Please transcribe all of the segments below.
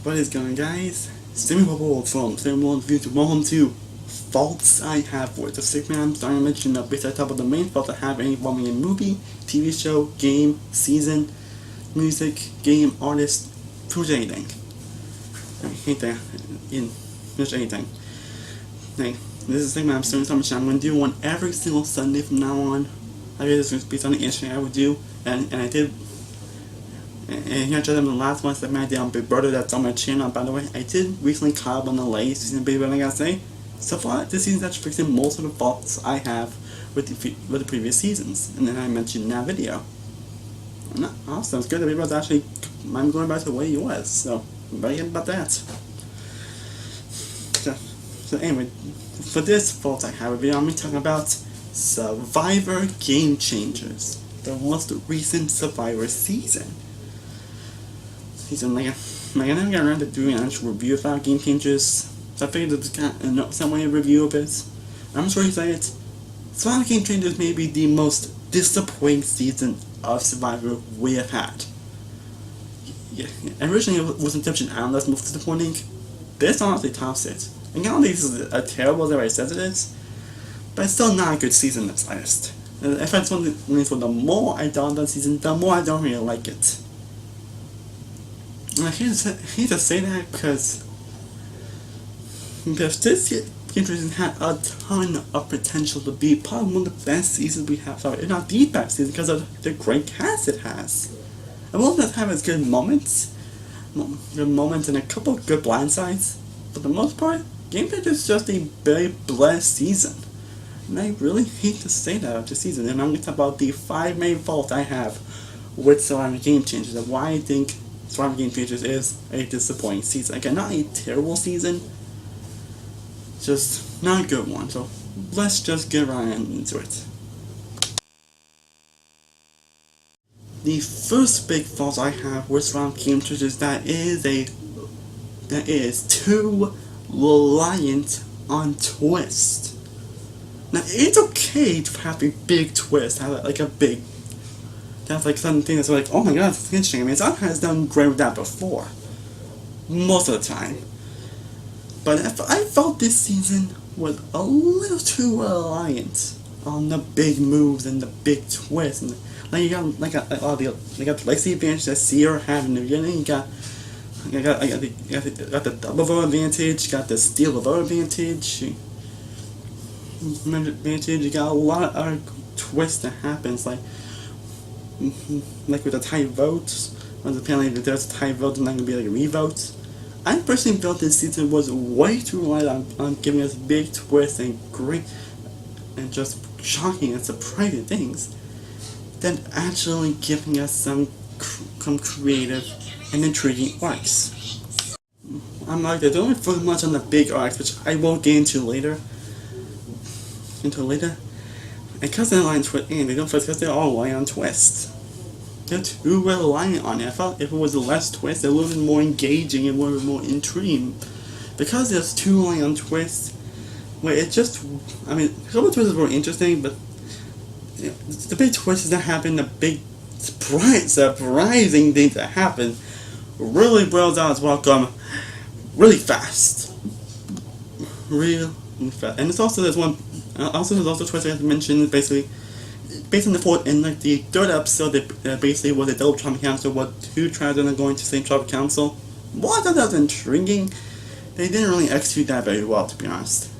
What is going on, guys? Sammy Bubble from Sammy Bubble Reviews. Welcome to Faults I Have with the Sick Man. I'm starting to mention the base I talk about the main faults I have involving a movie, TV show, game, season, music, game, artist, pretty much anything. Anything. In pretty much anything. Hey, this is Sick Man. I'm starting to mention I'm going to do one every single Sunday from now on. I guess this is based on the interesting I would do, and I did. And here I tried them the last one that I did on Big Brother that's on my channel. By the way, I did recently caught up on the latest season of Big Brother, I gotta say. So far, this season's actually fixing most of the faults I have with the previous seasons. And then I mentioned in that video. Awesome, it's good that Big Brother's actually, I'm going back to the way he was. So, I'm very good about that. So anyway, for this fault I have a video, I'm going to be talking about Survivor Game Changers. The most recent Survivor season. Like I never got around to doing an actual review about Game Changers, so I figured it's kind of some way to review of it. I'm sure you say it. Survivor Game Changers may be the most disappointing season of Survivor we have had. Yeah, originally it was Inception Island that's most disappointing. This honestly tops it. And I don't think this is as terrible as everybody says it is, but it's still not a good season at least. In fact, the more I don't that season, the more I don't really like it. And I hate to say that because this Game Changers had a ton of potential to be probably one of the best seasons we have, if not the best season, because of the great cast it has. And most of the time it's good moments and a couple of good blindsides. For the most part, Game Changers is just a very blessed season. And I really hate to say that of this season. And I'm going to talk about the 5 main faults I have with Survivor Game Changers and why I think Survivor Game Changers is a disappointing season. Again, not a terrible season, just not a good one. So let's just get right into it. The first big fault I have with Survivor Game Changers is that it is too reliant on twist. Now it's okay to have a big twist, have like a big. That's like something that's like, oh my god, it's interesting. I mean, Zach has done great with that before. Most of the time. But I felt this season was a little too reliant on the big moves and the big twists. And like you got the legacy advantage that Sierra had in the beginning. You got the double vote advantage, you got the steal the vote advantage. You got a lot of other twists that happens, like with the tie votes, when apparently if there's a tie vote, then not gonna be like a revote. I personally felt this season was way too reliant on giving us big twists and great and just shocking and surprising things than actually giving us some creative and intriguing arcs. I'm like, they're only focusing much on the big arcs, which I won't get into later. And because they're reliant on twist, and they don't focus because they're all reliant on twists. They're too reliant on it. I felt if it was less twist, they're a little bit more engaging and a little bit more intriguing. Because there's too reliant on twists, where it just, I mean, a couple of twists were interesting, but you know, the big twists that happen, the big surprising things that happen, really boils out as welcome really fast. Really fast. And it's also, there's also a twist I have to mention, basically, based on the fourth and like the third episode, that basically was a double tribal council, what 2 tribes are going to the same tribal council. While I thought that was intriguing, they didn't really execute that very well, to be honest.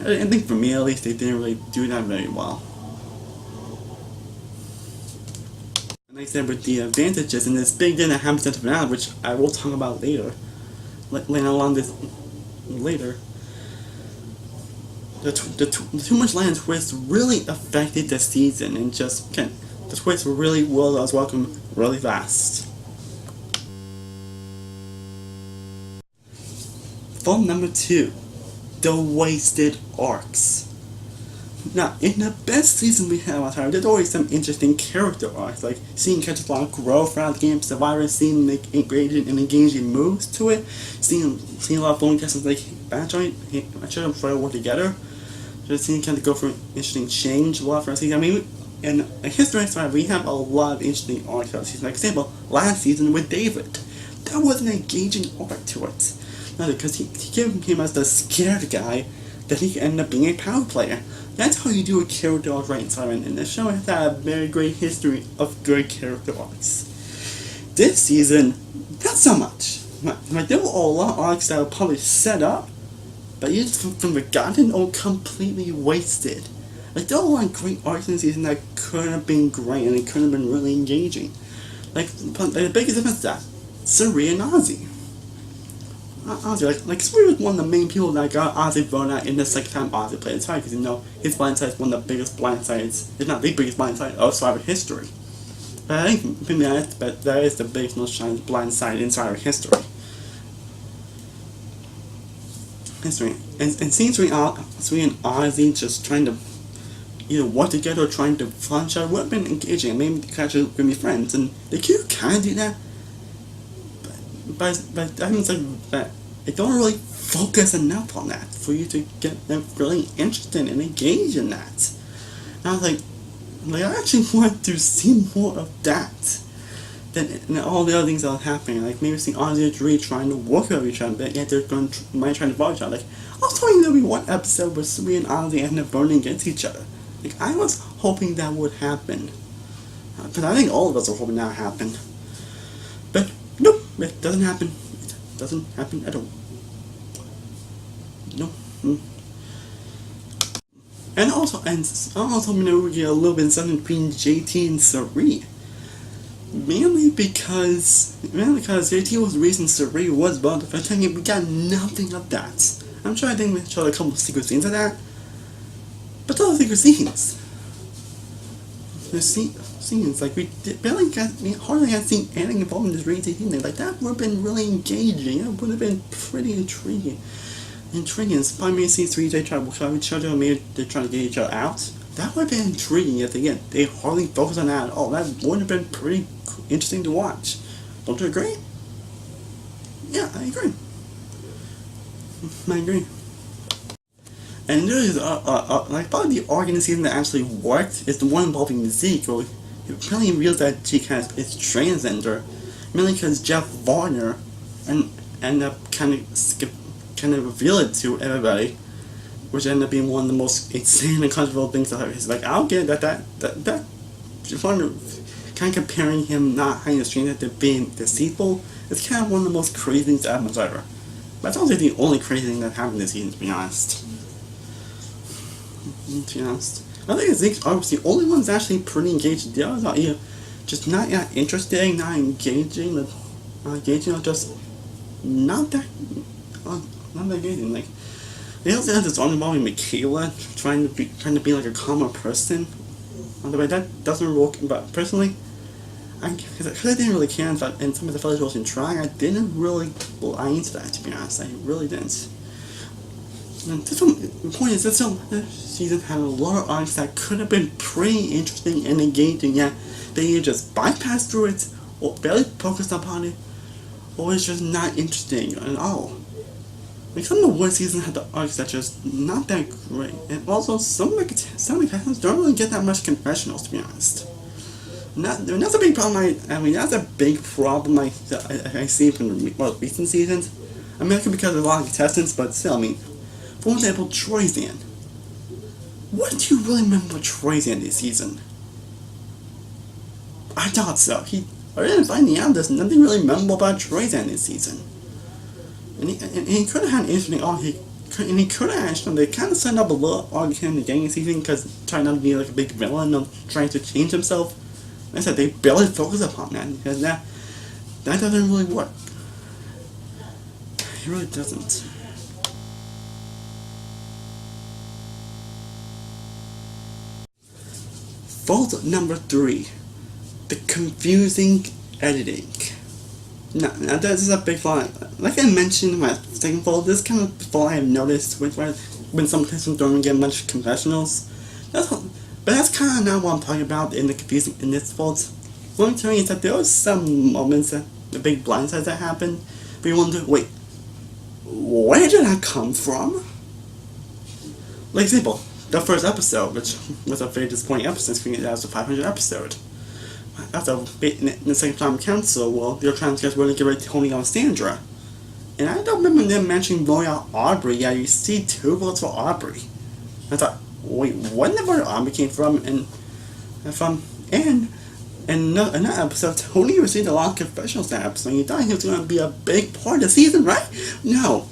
I think for me at least, they didn't really do that very well. And like I said, with the advantages and this big thing that happens at the finale, which I will talk about later, later. The too much land twist really affected the season, and just the twist really was welcome really fast. Fault number 2, the wasted arcs. Now, in the best season we have on time, there's always some interesting character arcs, like seeing characters a lot of growth throughout the game, Survivor, seeing make engaging and engaging moves to it, seeing a lot of phone castles like Batjoint, I should have tried to work together. Just seeing kind of go for an interesting change a lot for our season. I mean, in a history side, we have a lot of interesting arcs throughout the season. Like, example, last season with David. that was an engaging arc to it. Not because he gave him as the scared guy, that he could end up being a power player. That's how you do a character arc right inside, and the show has had a very great history of good character arcs. This season, not so much. There were a lot of arcs that were probably set up, but either forgotten or completely wasted. There were a lot of great arcs in the season that could have been great and it could have been really engaging. The biggest difference is that Suri and Ozzy. Ozzy, Suri was one of the main people that got Ozzy voted out in the second time Ozzy played. It's hard because his blindside is one of the biggest blindsides, if not the biggest blindside of Survivor history. But I think, to be honest, that is the biggest, most shining blindside in Survivor history. And seeing Suri and Ozzy just trying to either work together or trying to find each other would have been engaging, and maybe they could actually be friends, and they could kind of do that. But that means that they don't really focus enough on that for you to get them really interested and engaged in that. And I was I actually want to see more of that than all the other things that are happening. Maybe seeing Ozzy and Dree trying to work with each other, but yet they're trying to fight each other. I was hoping there'd be one episode where Suri and Ozzy end up burning against each other. I was hoping that would happen. But I think all of us are hoping that would happen. But nope, it doesn't happen. It doesn't happen at all. No. And also hoping that we get a little bit of something between JT and Suri. Mainly because JT was the reason Suri was brought the first time, we got nothing of that. I'm sure I think we showed a couple of secret scenes of that. But those secret scenes. The scenes, we hardly got seen anything involved in this rated thing. That would have been really engaging. It would have been pretty intriguing. It's probably made see 3J try to work out each other, or maybe they're trying to get each other out. That would have been intriguing if they hardly focused on that at all. That would have been pretty interesting to watch. Don't you agree? Yeah, I agree. I agree. And there is probably the arc in the season that actually worked is the one involving Zeke, where he apparently reveals that Zeke is transgender, mainly because Jeff Varner ended up kind of reveal it to everybody, which ended up being one of the most insane and controversial things I've heard. It's I don't get that Jeff Varner kind of comparing him not having a stranger to being deceitful. It's kind of one of the most crazy things I've ever. But that's also the only crazy thing that happened this season, to be honest. I think Zeke's obviously the only one's actually pretty engaged. The others are either just not that interesting, not engaging, or just not that engaging. They also have this one involving Michaela trying to be like a common person. By the way, that doesn't work. But personally, because I didn't really care about, and some of the fellas wasn't trying, I didn't really buy into that, to be honest. I really didn't. And the point is, this season had a lot of arcs that could have been pretty interesting and engaging, yet they either just bypassed through it, or barely focused upon it, or it's just not interesting at all. Some of the worst seasons had the arcs that just not that great, and also some of the contestants don't really get that much confessionals, to be honest. That's a big problem. That's a big problem I see from the most recent seasons. It could be because of a lot of contestants, but still, for example, Troyzan. What do you really remember about Troyzan this season? I thought so. I didn't find out there's nothing really memorable about Troyzan this season. And he could have had an interesting arc. He could have actually, they kind of set up a little arc in the beginning of the season because trying not to be like a big villain or trying to change himself. Like I said, they barely focus upon that because that doesn't really work. It really doesn't. Fault number 3, the confusing editing. Now this is a big flaw. Like I mentioned in my second fault, this kind of flaw I have noticed when some contestants don't get much confessionals. But that's kind of not what I'm talking about in this fault. What I'm telling you is that there were some moments, the big blindsides that happened, where you wonder, wait, where did that come from? Like example, the first episode, which was a very disappointing episode, because that was the 500th episode. after in the second time council, well, they're trying to get ready to get ready to Tony on Sandra. And I don't remember them mentioning blowing out Aubrey. Yeah, you see 2 votes for Aubrey. I thought, wait, what the where Aubrey came from? And in that episode, Tony received a lot of confessionals that episode. You thought he was going to be a big part of the season, right? No,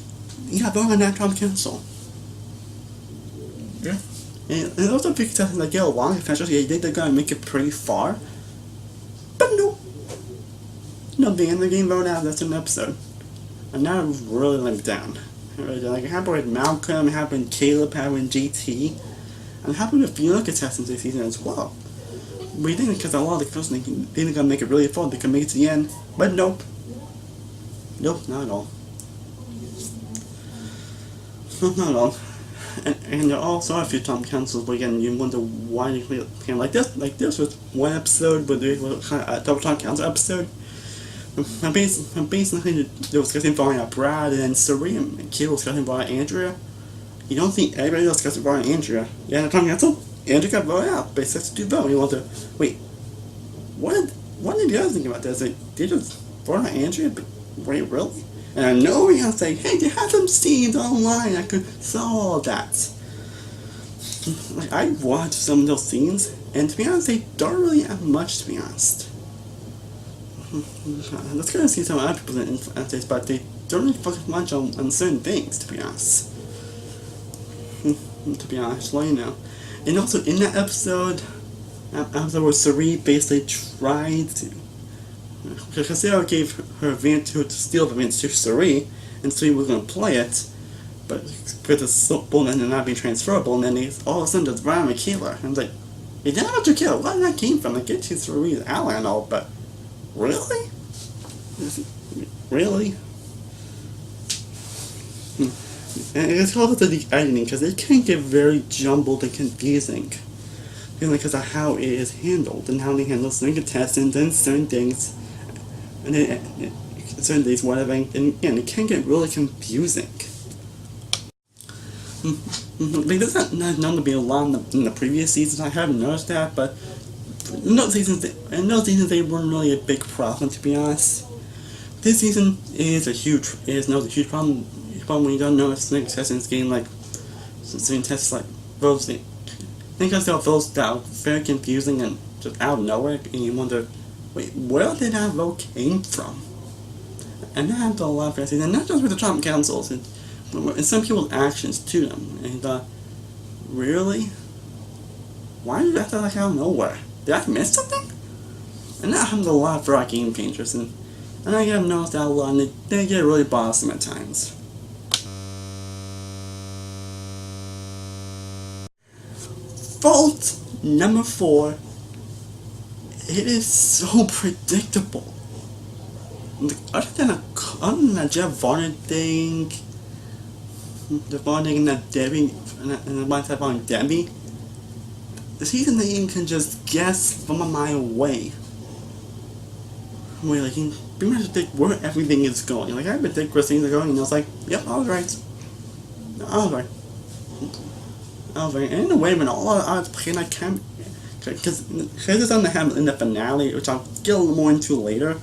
he got voted on that time council. Yeah. And those are big contestants that get a lot of confessionals. Yeah, you think they're going to make it pretty far, but no. No, the end of the game voted out. That's an episode. And that really let me down. Like, it happened with Malcolm, it happened with Caleb, it happened with GT, and it happened with a few other contestants this season as well. We think because a lot of the contestants they think gonna make it really fun, they can make it to the end, but nope. Nope, not at all. Not at all. And there are also a few time cancels, but again, you wonder why they came like this. Like this was one episode, but there was kind of a double time cancel episode. And basically, there was discussing about Brad and Suri, and Kid was discussing about Andrea. You don't think everybody else discussing about Andrea? Yeah, the time cancel, Andrea got voted out, but it's 6-2 vote. You want to wait? What did the others think about this? Like, they just voted out Andrea, but wait, really? And I know we have to say, hey, they had some scenes online I could saw all that. Like, I watched some of those scenes, and to be honest, they don't really have much, to be honest. Let's go and see some other people in this, but they don't really focus much on certain things, to be honest. To be honest, let you know. And also in that episode where Sari basically tried to, because Sarah gave her event to steal the event to Sari, and Sari was going to play it, but because the ball ended up not being transferable, and then they all of a sudden just ran and kill her. And I was like, you didn't have to kill her. Where did that came from? Like, get to Sari's ally and all, but really? Really? And it's also the editing, because it can get very jumbled and confusing. Because of how it is handled, and how they handle certain contestants and certain things. And then certain things, whatever, and again, it can get really confusing. Like, there's not known to be a lot in the previous seasons, I haven't noticed that, but in those seasons they weren't really a big problem, to be honest. This season is a huge problem when you don't know if certain contestants getting like certain tests like votes. I think there are votes that are very confusing and just out of nowhere, and you wonder, wait, where did that vote came from? And that happens a lot for season, and not just with the Trump councils, and some people's actions to them. And really, why did that happen like out of nowhere? Did I miss something? And that happens a lot for our game changers, and I have noticed that a lot, and they get really bothersome at times. Fault number 4. It is so predictable. Other than that Jeff Varner thing, the Varner thing, and that Debbie, and the one type on Debbie, the season that you can just guess from a mile away. Where like you can pretty much predict where everything is going. Like I predict where things are going, and I was like, yep, I was right. And in a way, when all I was playing, I can't, because it's on the hand in the finale, which I'll get a little more into later.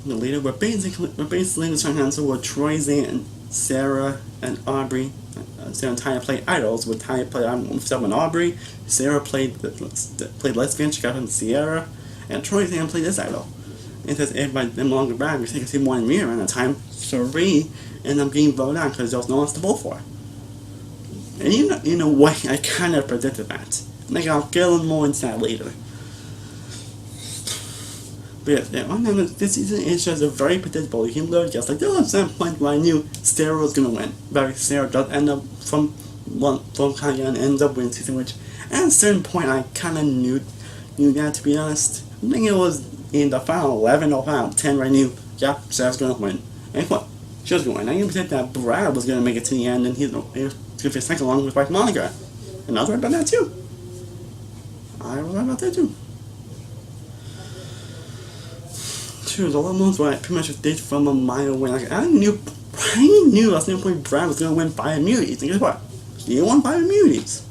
We're basically in the answer where Troy, Zan, Sarah, and Aubrey. Sarah and Taya played idols. With Taya played himself and Aubrey. Sarah played lesbian. She got from Sierra, and Troy Zan played this idol. And says everybody no longer bad. We think I see more than me around that time. Sari ended up getting voted out because there was no one else to vote for. And in a way, I kind of predicted that. Like I'll get a little more into that later. But yeah, this season is just a very predictable. You can literally guess. Like there was some point where I knew Sarah was gonna win. But Sarah does end up from kind of ends up winning season, which at a certain point I kind of knew that, to be honest. I think it was in the final 11 or final 10 where I knew, yeah, Sarah's gonna win. And what? She was gonna win. I even predict that Brad was gonna make it to the end, and he was gonna be second along with wife Monica. And I was right about that too. There's a lot of moments where I pretty much did from a mile away. Like I knew at the same point Brad was gonna win 5 immunities. And guess what? He won 5 immunities.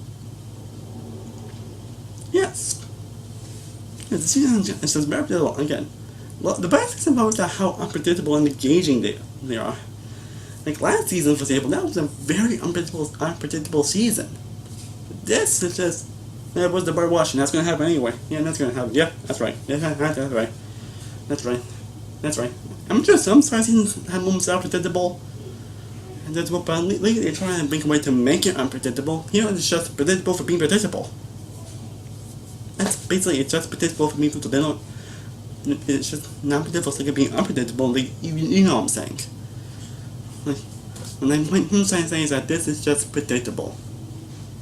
Yes, the season is just very predictable. Again, well, the best thing about it is how unpredictable and engaging they are. Like last season, for example, that was a very unpredictable season. This is just, it was the bird watching. That's gonna happen anyway. Yeah, that's gonna happen. Yeah, that's right. Yeah, that's right. That's right. That's right. I'm sure some seasons have moments that are predictable. And that's what, but lately they're trying to make a way to make it unpredictable. Here it's just predictable for being predictable. That's basically, it's just predictable for people to, they don't, it's just not predictable, so it can be unpredictable. Like, you know what I'm saying. Like, when I'm saying is that this is just predictable.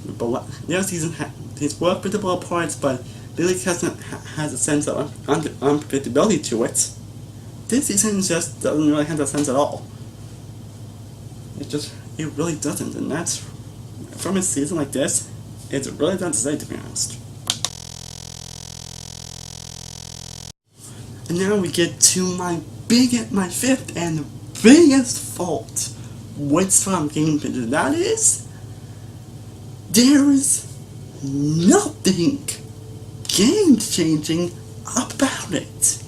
But what, the other season it's well predictable parts, but Billy has a sense of unpredictability to it. This season just doesn't really have that sense at all. It really doesn't, and that's, from a season like this, it's really not to say, to be honest. And now we get to my fifth and biggest fault with some game pitches. That is, there is nothing game-changing about it.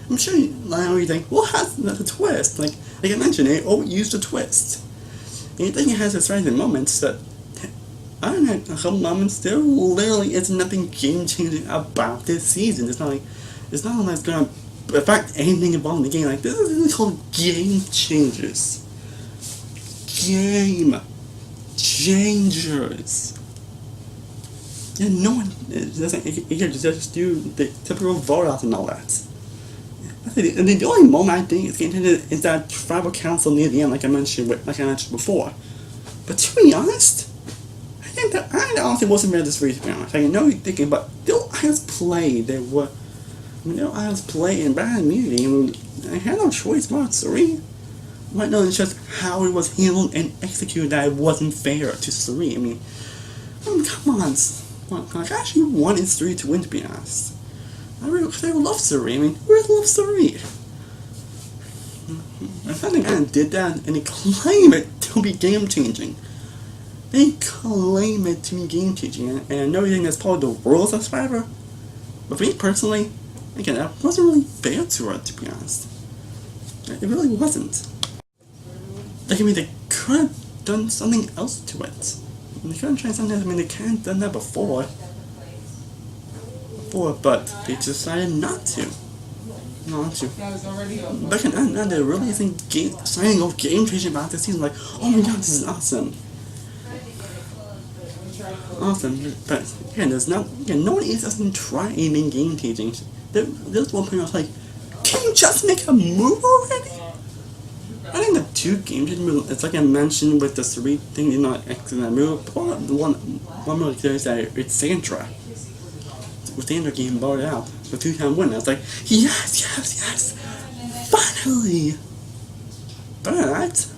I'm sure you think, well, how's that a twist? Like I mentioned, they always use the twist. And you think it has its rising moments that, I don't know, a couple moments, there literally is nothing game-changing about this season. It's not like it's gonna affect anything involved in the game. Like, this is really called game changers. Game changers. Yeah, no one doesn't. You can just do the typical vote out and all that. And the only moment I think it's game changers is that tribal council near the end, like I mentioned before. But to be honest, I think that I honestly wasn't ready this week, to be honest. I know you're thinking, but I was played. There was play in bad immunity, and I had no choice but Suri. Right now, it's just how it was handled and executed that it wasn't fair to Suri. I mean, come on. I actually wanted Suri to win, to be honest. I love Suri. I mean, who really loves Suri? I thought they kind of did that, and they claim it to be game-changing. They claim it to be game-changing, and I know you think that's probably the world's survivor, but for me personally, again, that wasn't really fair to her, to be honest. It really wasn't. Like, I mean, they could have done something else to it. They could have tried something else. I mean, they could have done that before, but they decided not to. Back in that, there really isn't signing off game changing about this season. Like, oh my god, this is awesome. Awesome, but again, no one doesn't try anything game changing. There's one point I was like, can you just make a move already? I think the two game changing moves, it's like I mentioned with the Suri thing, you're not exiting that move. But the one move there is that it's Sandra. With Sandra getting voted out, the 2-time win. I was like, yes, finally! But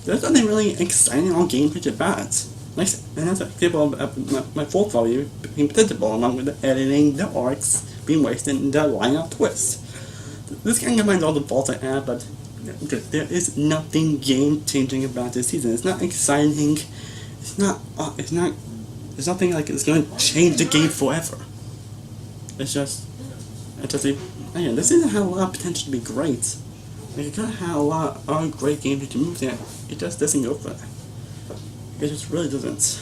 there's nothing really exciting on game pitch about it. Like, and that's an example of my fourth value being predictable, along with the editing, the arcs being wasted, and the lineup twist. This kind of combines all the faults I have, but there is nothing game changing about this season. It's not exciting. It's nothing like it's going to change the game forever. It's just again, this season had a lot of potential to be great. Like, it could have had a lot of great game changing moves there. It just doesn't go for that. It just really doesn't.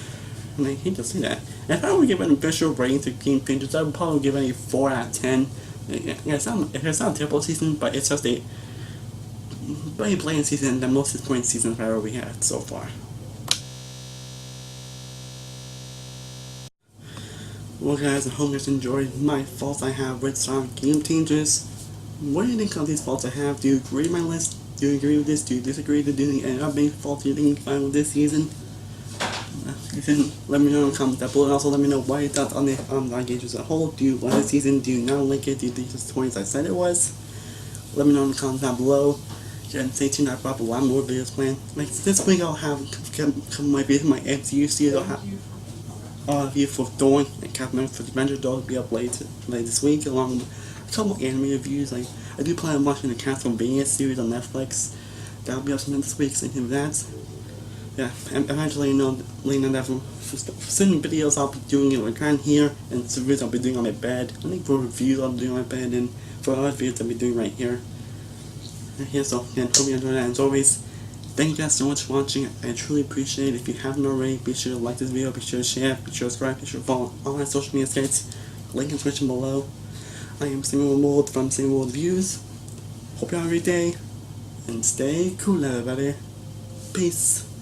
And I hate to say that. And if I were to give an official rating to game changers, I would probably give it a 4 out of 10. It's not a terrible season, but it's just a very playing season and the most disappointing season I've ever had so far. Well guys, I hope you guys enjoyed my faults I have with some game changers. What do you think of these faults I have? Do you agree with my list? Do you agree with this? Do you disagree with any other faults you think fine with this season? You can let me know in the comments down below, and also let me know what you thought on the games as a whole. Do you like the season? Do you not like it? Do you think it's the 20s I said it was? Let me know in the comments down below. And stay tuned, I've got a lot more videos planned. Like this week I'll have my MCU series. I'll have review for Dawn and Captain America Adventure Dog will be up later this week, along with a couple of anime reviews. Like, I do plan on watching the Castlevania series on Netflix. That'll be up sometime this week, same thing with that. yeah, eventually, laying that for certain videos I'll be doing it like on here, and some videos I'll be doing on my bed. I think for reviews I'll be doing on my bed, and for other videos I'll be doing right here. Right here, so again, hope you enjoyed that. As always, thank you guys so much for watching. I truly appreciate it. If you haven't already, be sure to like this video, be sure to share, be sure to subscribe, be sure to follow all my social media sites. Link in the description below. I am Samuel Mold from Samuel Mold Views. Hope you have a great day, and stay cool, everybody. Peace.